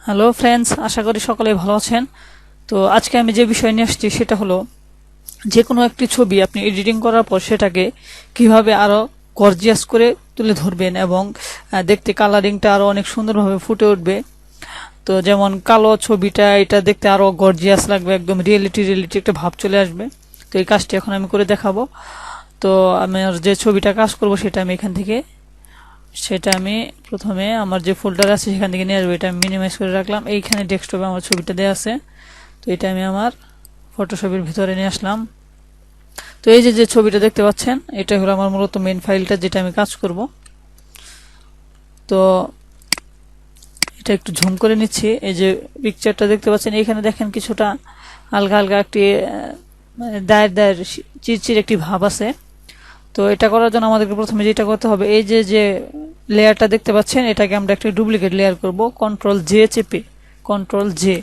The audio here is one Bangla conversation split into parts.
হ্যালো ফ্রেন্ডস, আশা করি সকলেই ভালো আছেন। তো আজকে আমি যে বিষয় নিয়ে আসছি সেটা হলো যে কোনো একটি ছবি আপনি এডিটিং করার পর সেটাকে কিভাবে আরো গর্জিয়াস করে তুলে ধরবেন এবং দেখতে কালারিংটা আরো অনেক সুন্দরভাবে ফুটে উঠবে। তো যেমন কালো ছবিটা এটা দেখতে আরো গর্জিয়াস লাগবে, একদম রিয়েলিটি একটা ভাব চলে আসবে। তো এই কাজটি এখন আমি করে দেখাবো। তো আমার যে ছবিটা কাজ করব সেটা আমি প্রথমে আমার যে ফোল্ডার আছে সেখান থেকে নিয়ে আসবো। এটা আমি মিনিমাইজ করে রাখলাম। এইখানে ডেস্কটপে আমার ছবিটা দেওয়া আছে, তো এটা আমি আমার ফটোশপের ভিতরে নিয়ে আসলাম। তো এই যে ছবিটা দেখতে পাচ্ছেন, এটা হলো আমার মূলত মেইন ফাইলটা যেটা আমি কাজ করব। তো এটা একটু ঝুম করে নিচ্ছি। এই যে পিকচারটা দেখতে পাচ্ছেন, এইখানে দেখেন কিছুটা হালকা হালকা একটি দায়ের দায়ের চিরচির একটি ভাব আছে। তো এটা করার জন্য আমাদেরকে প্রথমে যেটা করতে হবে, এই যে লেয়ারটা দেখতে পাচ্ছেন এটাকে আমরা একটা ডুপ্লিকেট লেয়ার করব। কন্ট্রোল জে চেপে, কন্ট্রোল জে।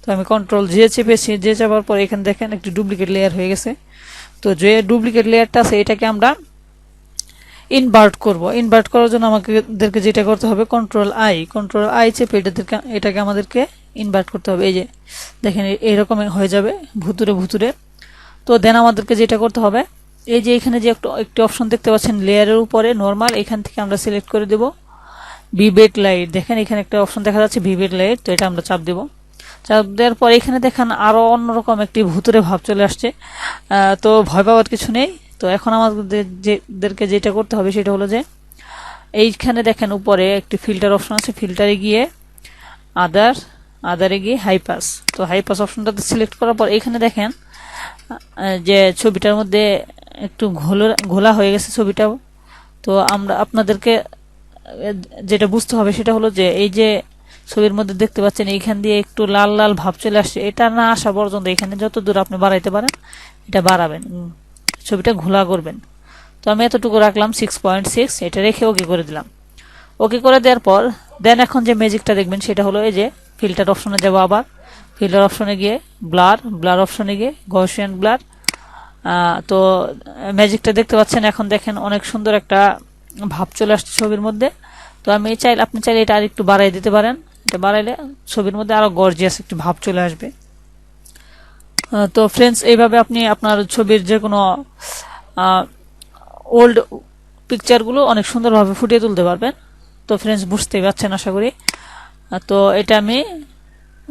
তো আমি কন্ট্রোল জে চেপেছি, জে চাপার পর এখানে দেখেন একটি ডুপ্লিকেট লেয়ার হয়ে গেছে। তো যে ডুপ্লিকেট লেয়ারটা আছে এটাকে আমরা ইনভার্ট করব। ইনভার্ট করার জন্য আমাদেরকে যেটা করতে হবে, কন্ট্রোল আই চেপে এটাকে আমাদেরকে ইনভার্ট করতে হবে। এই যে দেখেন এইরকম হয়ে যাবে ভুতুরে ভুতুরে। তো দেন আমাদেরকে যেটা করতে হবে, এই যে এখানে যে একটি অপশন দেখতে পাচ্ছেন লেয়ারের উপরে নরমাল, এখান থেকে আমরা সিলেক্ট করে দেব ভিভেট লাইট। দেখেন এখানে একটা অপশন দেখা যাচ্ছে ভিভেট লাইট, তো এটা আমরা চাপ দেব। চাপ দেওয়ার পর এখানে দেখেন আরো অন্যরকম একটি ভুতুরে ভাব চলে আসছে। তো ভয় পাওয়ার কিছু নেই। তো এখন আমাদেরকে যেটা করতে হবে সেটা হলো যে এইখানে দেখেন উপরে একটি ফিল্টার অপশন আছে, ফিল্টারে গিয়ে আদারে গিয়ে হাইপাস। তো হাইপাস অপশনটাতে সিলেক্ট করার পর এখানে দেখেন যে ছবিটার মধ্যে একটু ঘোলা হয়ে গেছে ছবিটা। তো আপনাদেরকে যেটা বুঝতে হবে সেটা হলো যে এই যে ছবির মধ্যে দেখতে পাচ্ছেন এইখান দিয়ে একটু লাল লাল ভাব চলে আসছে, এটা না আসা পর্যন্ত এখানে যত দূর আপনি বাড়াইতে পারেন এটা বাড়াবেন, ছবিটা ঘোলা করবেন। তো আমি এতটুকু রাখলাম 6.6, এটা রেখে ওকে করে দিলাম। ওকে করে দেওয়ার পর দেন এখন যে ম্যাজিকটা দেখবেন সেটা হলো এই যে ফিল্টার অপশনে যাব, আবার ফিল্টার অপশনে গিয়ে ব্লার অপশনে গিয়ে গসিয়ান ব্লার। তো ম্যাজিকটা দেখতে পাচ্ছেন, এখন দেখেন অনেক সুন্দর একটা ভাব চলে আসছে ছবির মধ্যে। তো আপনি চাইলে এটা আর একটু বাড়াই দিতে পারেন। এটা বাড়াইলে ছবির মধ্যে আরো গর্জিয়াস একটু ভাব চলে আসবে। তো ফ্রেন্ডস, এইভাবে আপনি আপনার ছবির যে কোনো ওল্ড পিকচারগুলো অনেক সুন্দরভাবে ফুটিয়ে তুলতে পারবেন। তো ফ্রেন্ডস, বুঝতেই পারছেন আশা করি। তো এটা আমি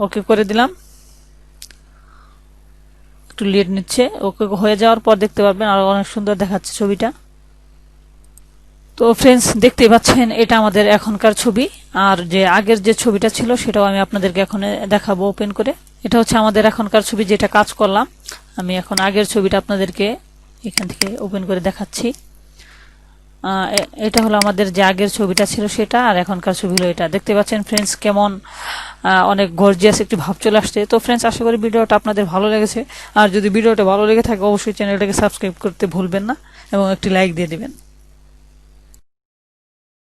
ওকে করে দিলাম, একটু লিড নিচ্ছে। ওকে হয়ে যাওয়ার পর দেখতে পারবেন আরো অনেক সুন্দর দেখাচ্ছে ছবিটা। তো ফ্রেন্ডস, দেখতেই পাচ্ছেন এটা আমাদের এখনকার ছবি। আর যে আগের যে ছবিটা ছিল সেটাও আমি আপনাদেরকে এখন দেখাবো ওপেন করে। এটা হচ্ছে আমাদের এখনকার ছবি যেটা কাজ করলাম। আমি এখন আগের ছবিটা আপনাদেরকে এখান থেকে ওপেন করে দেখাচ্ছি। এটা হলো আমাদের যে আগের ছবিটা ছিল সেটা, আর এখনকার ছবি হলো এটা। দেখতে পাচ্ছেন ফ্রেন্ডস কেমন অনেক গর্জিয়াস একটি ভাব চলে আসছে। তো ফ্রেন্ডস, আশা করি ভিডিওটা আপনাদের ভালো লেগেছে। আর যদি ভিডিওটা ভালো লেগে থাকে অবশ্যই চ্যানেলটাকে সাবস্ক্রাইব করতে ভুলবেন না এবং একটি লাইক দিয়ে দিবেন।